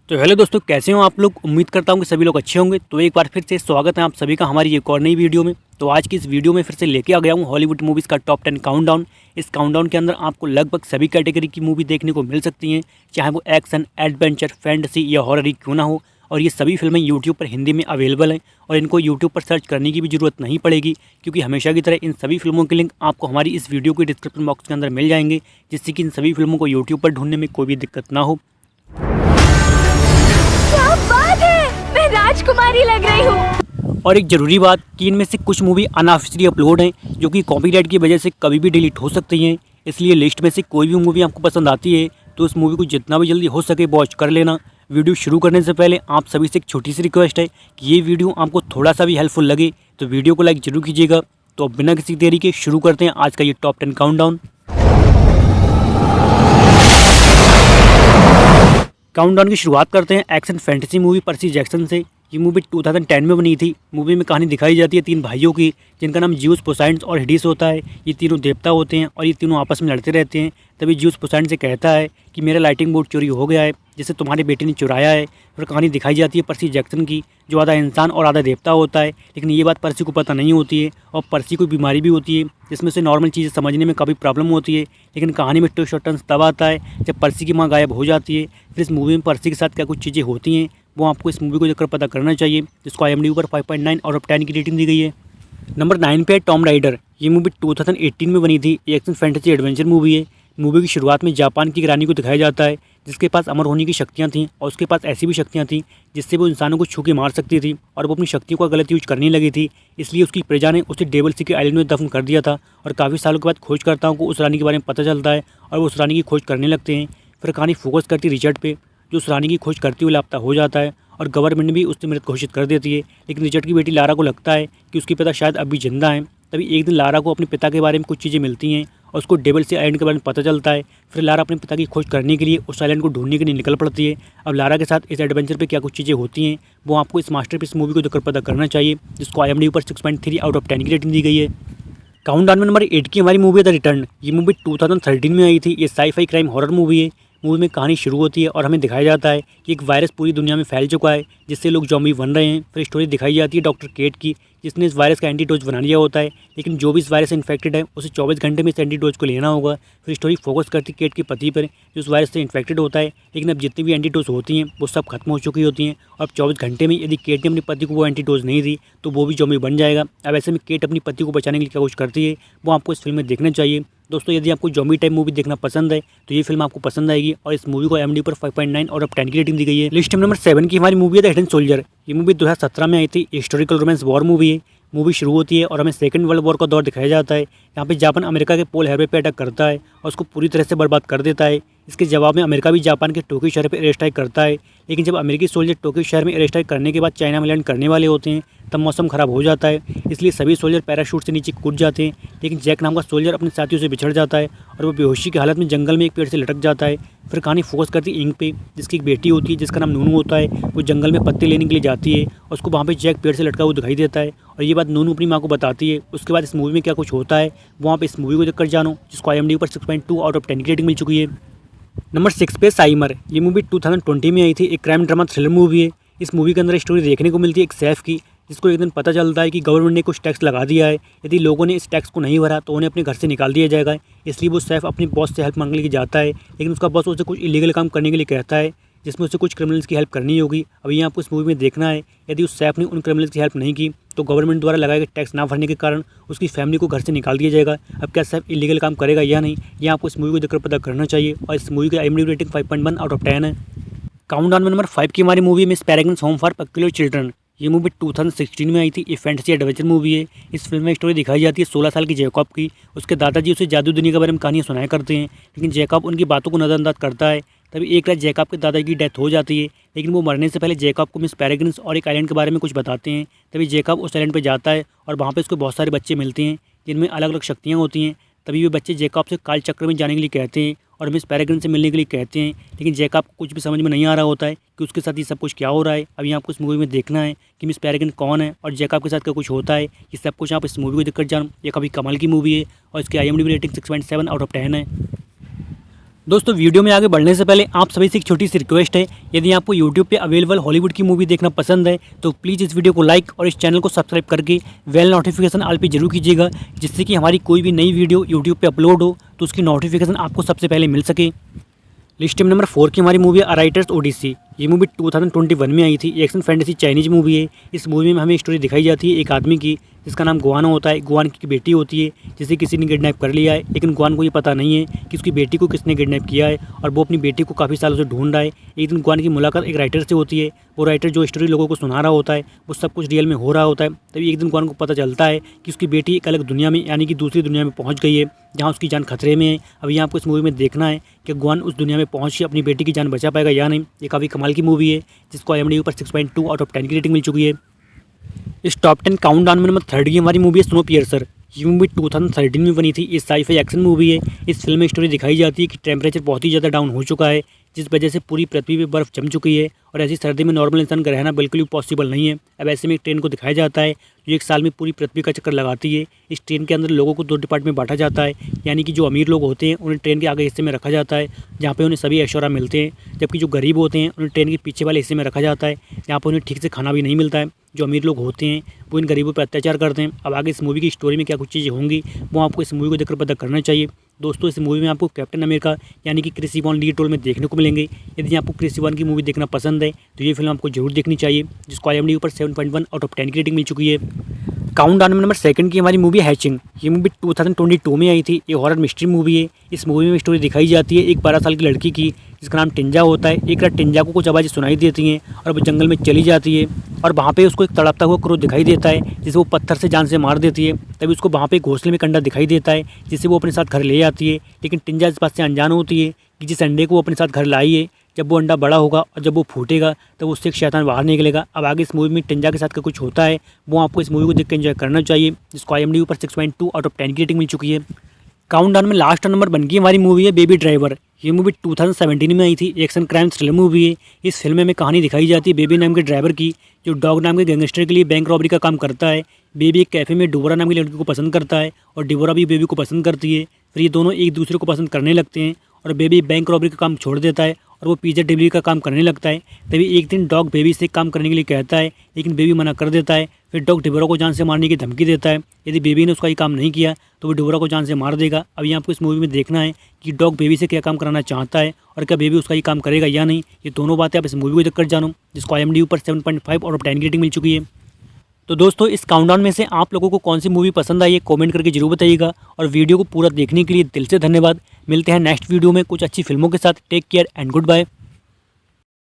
तो हेलो दोस्तों, कैसे हो आप लोग। उम्मीद करता हूँ कि सभी लोग अच्छे होंगे। तो एक बार फिर से स्वागत है आप सभी का हमारी एक और नई वीडियो में। तो आज की इस वीडियो में फिर से लेके आ गया हूँ हॉलीवुड मूवीज़ का टॉप 10 काउंटडाउन। इस काउंटडाउन के अंदर आपको लगभग सभी कैटेगरी की मूवी देखने को मिल सकती हैं, चाहे वो एक्शन, एडवेंचर, फैंटेसी या हॉरर ही क्यों ना हो। और ये सभी फिल्में यूट्यूब पर हिंदी में अवेलेबल हैं और इनको यूट्यूब पर सर्च करने की भी ज़रूरत नहीं पड़ेगी, क्योंकि हमेशा की तरह इन सभी फिल्मों के लिंक आपको हमारी इस वीडियो के डिस्क्रिप्शन बॉक्स के अंदर मिल जाएंगे, जिससे कि इन सभी फिल्मों को यूट्यूब पर ढूंढने में कोई भी दिक्कत ना हो। क्या बात है, मैं राजकुमारी लग रही हूँ। और एक ज़रूरी बात कि इनमें से कुछ मूवी अनऑफिशियली अपलोड हैं, जो कि कॉपीराइट की वजह से कभी भी डिलीट हो सकती हैं। इसलिए लिस्ट में से कोई भी मूवी आपको पसंद आती है तो उस मूवी को जितना भी जल्दी हो सके वॉच कर लेना। वीडियो शुरू करने से पहले आप सभी से एक छोटी सी रिक्वेस्ट है कि ये वीडियो आपको थोड़ा सा भी हेल्पफुल लगे तो वीडियो को लाइक जरूर कीजिएगा। तो अब बिना किसी देरी के शुरू करते हैं आज का ये टॉप 10 काउंटडाउन। काउंटडाउन की शुरुआत करते हैं action fantasy movie Percy Jackson से। ये मूवी 2010 में बनी थी। मूवी में कहानी दिखाई जाती है तीन भाइयों की, जिनका नाम ज्यूस, पोसाइडन और हिडिस होता है। ये तीनों देवता होते हैं और ये तीनों आपस में लड़ते रहते हैं। तभी ज्यूस पोसाइडन से कहता है कि मेरा लाइटिंग बोर्ड चोरी हो गया है, जिसे तुम्हारे बेटे ने चुराया है। फिर कहानी दिखाई जाती है पर्सी जैक्सन की, जो आधा इंसान और आधा देवता होता है। लेकिन ये बात पर्सी को पता नहीं होती है और पर्सी को बीमारी भी होती है, जिसमें से नॉर्मल चीज़ें समझने में काफ़ी प्रॉब्लम होती है। लेकिन कहानी में ट्विस्ट और टर्न्स तब आता है जब पर्सी की माँ गायब हो जाती है। फिर इस मूवी में पर्सी के साथ क्या कुछ चीज़ें होती हैं वो आपको इस मूवी को देखकर पता करना चाहिए, जिसको IMDb पर 5.9 आउट ऑफ 10 की रेटिंग दी गई है। नंबर 9 पे है टॉम राइडर। ये मूवी 2018 में बनी थी। एक्शन फैंटेसी एडवेंचर मूवी है। मूवी की शुरुआत में जापान की रानी को दिखाया जाता है, जिसके पास अमर होने की शक्तियाँ थीं और उसके पास ऐसी भी शक्तियाँ थीं जिससे वो इंसानों को छू के मार सकती थी, और वो अपनी शक्तियों का गलत यूज करने लगी थी। इसलिए उसकी प्रजा ने उसे डेविल सी के आइलैंड में दफन कर दिया था। और काफ़ी सालों के बाद खोजकर्ताओं को उस रानी के बारे में पता चलता है और वो उस रानी की खोज करने लगते हैं। फिर कहानी फोकस करती रिचर्ड पे, जो उस रानी की खोज करते हुए लापता हो जाता है और गवर्नमेंट भी उसे मृत घोषित कर देती है। लेकिन रिचर्ड की बेटी लारा को लगता है कि उसके पिता शायद अभी जिंदा हैं। तभी एक दिन लारा को अपने पिता के बारे में कुछ चीज़ें मिलती हैं और उसको डेविल से आइलैंड के बारे में पता चलता है। फिर लारा अपने पिता की खोज करने के लिए उस आइलैंड को ढूंढने के लिए निकल पड़ती है। अब लारा के साथ इस एडवेंचर पे क्या कुछ चीज़ें होती हैं वो आपको इस मास्टरपीस मूवी को देखकर पता करना चाहिए, जिसको IMDb पर 6.3 आउट ऑफ 10 की रेटिंग दी गई है। काउंटडाउन में नंबर 8 की हमारी मूवी है द रिटर्न। ये मूवी 2013 में आई थी। ये साई-फाई क्राइम हॉरर मूवी है। मूवी में कहानी शुरू होती है और हमें दिखाया जाता है कि एक वायरस पूरी दुनिया में फैल चुका है, जिससे लोग ज़ॉम्बी बन रहे हैं। फिर स्टोरी दिखाई जाती है डॉक्टर केट की, जिसने इस वायरस का एंटीडोज बना लिया होता है। लेकिन जो भी इस वायरस से इन्फेक्टेड है उसे 24 घंटे में इस एंटीडोज को लेना होगा। फिर स्टोरी फोकस करती है केट के पति पर, जो उस वायरस से इन्फेक्टेड होता है। लेकिन अब जितनी भी एंटीडोज होती हैं वो सब खत्म हो चुकी होती हैं। और अब 24 घंटे में यदि केट ने अपने पति को वो एंटीडोज नहीं दी तो वो भी ज़ॉम्बी बन जाएगा। अब ऐसे में केट अपनी पति को बचाने के लिए क्या कुछ करती है वो आपको इस फिल्म में देखना चाहिए। दोस्तों, यदि आपको ज़ॉम्बी टाइप मूवी देखना पसंद है तो ये फिल्म आपको पसंद आएगी और इस मूवी को IMDb पर 5.9 आउट ऑफ 10 की रेटिंग दी गई है। लिस्ट में नंबर 7 की हमारी मूवी है द हिडन सोल्जर। ये मूवी 2017 में आई थी। हिस्टोरिकल रोमांस वॉर मूवी है। मूवी शुरू होती है और हमें सेकंड वर्ल्ड वॉर का दौर दिखाया जाता है। यहाँ पे जापान अमेरिका के पोल हार्बर पे अटैक करता है और उसको पूरी तरह से बर्बाद कर देता है। इसके जवाब में अमेरिका भी जापान के टोक्यो शहर पर एयर स्ट्राइक करता है। लेकिन जब अमेरिकी सोल्जर टोक्यो शहर में एयर स्ट्राइक करने के बाद चाइना में लैंड करने वाले होते हैं तब मौसम ख़राब हो जाता है। इसलिए सभी सोल्जर पैराशूट से नीचे कूद जाते हैं। लेकिन जैक नाम का सोल्जर अपने साथियों से बिछड़ जाता है और वो बेहोशी की हालत में जंगल में एक पेड़ से लटक जाता है। फिर कहानी फोकस करती है इंक पे, जिसकी एक बेटी होती है जिसका नाम नूनू होता है। वो जंगल में पत्ते लेने के लिए जाती है और उसको वहाँ पे जैक पेड़ से लटका हुआ दिखाई देता है और ये बात नूनू अपनी माँ को बताती है। उसके बाद इस मूवी में क्या कुछ होता है वो आप इस मूवी को देखकर जानो, जिसको IMDb पर 6.2 आउट ऑफ 10 की रेटिंग मिल चुकी है। नंबर 6 पे साइमर। ये मूवी 2020 में आई थी। एक क्राइम ड्रामा थ्रिलर मूवी है। इस मूवी के अंदर स्टोरी देखने को मिलती है एक शेफ की, जिसको एक दिन पता चलता है कि गवर्नमेंट ने कुछ टैक्स लगा दिया है। यदि लोगों ने इस टैक्स को नहीं भरा तो उन्हें अपने घर से निकाल दिया जाएगा। इसलिए वो शेफ अपने बॉस से हेल्प मांगने के लिए जाता है। लेकिन उसका बॉस उसे कुछ इलीगल काम करने के लिए कहता है, जिसमें उसे कुछ क्रिमिनल्स की हेल्प करनी होगी। अब ये आपको इस मूवी में देखना है। यदि उस शेफ ने उन क्रिमिनल्स की हेल्प नहीं की तो गवर्नमेंट द्वारा लगाए गए टैक्स ना भरने के कारण उसकी फैमिली को घर से निकाल दिया जाएगा। अब क्या शेफ इलीगल काम करेगा या नहीं, ये आपको इस मूवी को देखकर पता करना चाहिए। और इस मूवी की IMDb रेटिंग 5.1 आउट ऑफ 10 है। काउंटडाउन में नंबर 5 की हमारी movie Miss Peregrine's Home for Peculiar Children. ये मूवी 2016 में आई थी। ये फैंटेसी एडवेंचर मूवी है। इस फिल्म में स्टोरी दिखाई जाती है 16 साल की जैकब की। उसके दादाजी उसे जादू दुनिया के बारे में कहानियाँ सुनाया करते हैं, लेकिन जैकब उनकी बातों को नज़रअंदाज करता है। तभी एक रात जैकब के दादाजी की डेथ हो जाती है, लेकिन वो मरने से पहले जैकब को मिस पेरेग्रिन्स और एक आइलैंड के बारे में कुछ बताते हैं। तभी जैकब उस आइलैंड पर जाता है और वहाँ पर उसको बहुत सारे बच्चे मिलते हैं जिनमें अलग अलग शक्तियाँ होती हैं। तभी वे बच्चे जैकब से काल चक्र में जाने के लिए कहते हैं और मिस पेरेग्रिन से मिलने के लिए कहते हैं। लेकिन जैकब को कुछ भी समझ में नहीं आ रहा होता है कि उसके साथ ये सब कुछ क्या हो रहा है। अभी आपको इस मूवी में देखना है कि मिस पेरेग्रिन कौन है और जैकब के साथ क्या कुछ होता है। ये सब कुछ आप इस मूवी को देखकर जानो। ये काफ़ी कमाल की मूवी है और इसकी IMDb रेटिंग 6.7 आउट ऑफ 10 है। दोस्तों वीडियो में आगे बढ़ने से पहले आप सभी से एक छोटी सी रिक्वेस्ट है, यदि आपको यूट्यूब पे अवेलेबल हॉलीवुड की मूवी देखना पसंद है तो प्लीज़ इस वीडियो को लाइक और इस चैनल को सब्सक्राइब करके बेल नोटिफिकेशन ऑल पे जरूर कीजिएगा, जिससे कि हमारी कोई भी नई वीडियो यूट्यूब पे अपलोड हो तो उसकी नोटिफिकेशन आपको सबसे पहले मिल सके। लिस्ट में नंबर 4 की हमारी मूवी है राइटर्स ओडिसी। ये मूवी 2021 में आई थी। एक्शन फैंटेसी चाइनीज मूवी है। इस मूवी में हमें स्टोरी दिखाई जाती है एक आदमी की जिसका नाम गुआन होता है। गुआन की बेटी होती है जिसे किसी ने किडनैप कर लिया है, लेकिन गुआन को ये पता नहीं है कि उसकी बेटी को किसने किडनैप किया है और वो अपनी बेटी को काफ़ी सालों से ढूंढ रहा है। एक दिन गुआन की मुलाकात एक राइटर से होती है। वो राइटर जो स्टोरी लोगों को सुना रहा होता है वो सब कुछ रियल में हो रहा होता है। तभी एक दिन गुआन को पता चलता है कि उसकी बेटी एक अलग दुनिया में यानी कि दूसरी दुनिया में पहुँच गई है जहाँ उसकी जान खतरे में है। अब यहाँ आपको इस मूवी में देखना है कि गुआन उस दुनिया में पहुँच के अपनी बेटी की जान बचा पाएगा या नहीं। ये काफ़ी कमाल की मूवी है जिसको IMDb पर 6.2 आउट ऑफ 10 की रेटिंग मिल चुकी है। इस टॉप 10 काउंटडाउन में नंबर 3 की हमारी मूवी है स्नोपियर्सर। ये मूवी 2013 में बनी थी। इस साइफाई एक्शन मूवी है। इस फिल्म में स्टोरी दिखाई जाती है कि टेम्परेचर बहुत ही ज़्यादा डाउन हो चुका है, जिस वजह से पूरी पृथ्वी पे बर्फ़ जम चुकी है और ऐसी सर्दी में नॉर्मल इंसान का रहना बिल्कुल भी पॉसिबल नहीं है। अब ऐसे में एक ट्रेन को दिखाया जाता है जो एक साल में पूरी पृथ्वी का चक्कर लगाती है। इस ट्रेन के अंदर लोगों को 2 डिपार्ट में बांटा जाता है, यानी कि जो अमीर लोग होते हैं उन्हें ट्रेन के आगे हिस्से में रखा जाता है जहाँ पे उन्हें सभी ऐशोआराम मिलते हैं, जबकि जो गरीब होते हैं उन्हें ट्रेन के पीछे वाले हिस्से में रखा जाता है जहाँ पर उन्हें ठीक से खाना भी नहीं मिलता है। जो अमीर लोग होते हैं वो इन गरीबों पर अत्याचार करते हैं। अब आगे इस मूवी की स्टोरी में क्या कुछ चीज़ें होंगी वो आपको इस मूवी को देखकर पता करना चाहिए। दोस्तों इस मूवी में आपको कैप्टन अमेरिका यानी कि क्रिस इवान लीड रोल में देखने को मिलेंगे। यदि आपको क्रिस इवान की मूवी देखना पसंद है तो ये फिल्म आपको जरूर देखनी चाहिए, जिसको IMDb पर 7.1 आउट ऑफ 10 की रेटिंग मिल चुकी है। काउंटडाउन में नंबर 2 की हमारी मूवी है हैचिंग। ये मूवी 2022 में आई थी। ये हॉरर मिस्ट्री मूवी है। इस मूवी में स्टोरी दिखाई जाती है एक 12 साल की लड़की की जिसका नाम टिंजा होता है। एक रात टिंजा को कुछ आवाज़ें सुनाई देती हैं और वो जंगल में चली जाती है और वहाँ पे उसको एक तड़पता हुआ क्रोध दिखाई देता है जिसे वो पत्थर से जान से मार देती है। तभी उसको वहाँ पे एक घोंसले में कंडा दिखाई देता है जिसे वो अपने साथ घर ले आती है, लेकिन टिंजा इस बात से अनजान होती है कि जिस अंडे को वो अपने साथ घर लाई है जब वो अंडा बड़ा होगा और जब वो फूटेगा तो उससे एक शैतान बाहर निकलेगा। अब आगे इस मूवी में टिंजा के साथ क्या कुछ होता है वो आपको इस मूवी को देख के एंजॉय करना चाहिए, जिसको IMDb पर 6.2 आउट ऑफ 10 की रेटिंग मिल चुकी है। काउंटडाउन में लास्ट नंबर 1 की हमारी मूवी है बेबी ड्राइवर। ये मूवी 2017 में आई थी। एक्शन क्राइम थ्रिलर मूवी है। इस फिल्म में कहानी दिखाई जाती है बेबी नाम के ड्राइवर की जो डॉग नाम के गैंगस्टर के लिए बैंक रॉबरी का काम करता है। बेबी एक कैफ़े में डिबोरा नाम की लड़की को पसंद करता है और डिबोरा भी बेबी को पसंद करती है। फिर ये दोनों एक दूसरे को पसंद करने लगते हैं और बेबी बैंक रॉबरी का काम छोड़ देता है और वो पिज़्ज़ा डिलीवरी का काम करने लगता है। तभी एक दिन डॉग बेबी से काम करने के लिए कहता है, लेकिन बेबी मना कर देता है। फिर डॉग डिबोरा को जान से मारने की धमकी देता है। यदि बेबी ने उसका ये काम नहीं किया तो वो डिबोरा को जान से मार देगा। अब यहाँ आपको इस मूवी में देखना है कि डॉग बेबी से क्या काम कराना चाहता है और क्या बेबी उसका ये काम करेगा या नहीं। ये दोनों बातें आप इस मूवी को देखकर जानो, जिसको IMDb पर 7.5 आउट ऑफ 10 की रेटिंग मिल चुकी है। तो दोस्तों इस काउंटडाउन में से आप लोगों को कौन सी मूवी पसंद आई है कमेंट करके जरूर बताइएगा और वीडियो को पूरा देखने के लिए दिल से धन्यवाद। मिलते हैं नेक्स्ट वीडियो में कुछ अच्छी फिल्मों के साथ। Take care and good bye.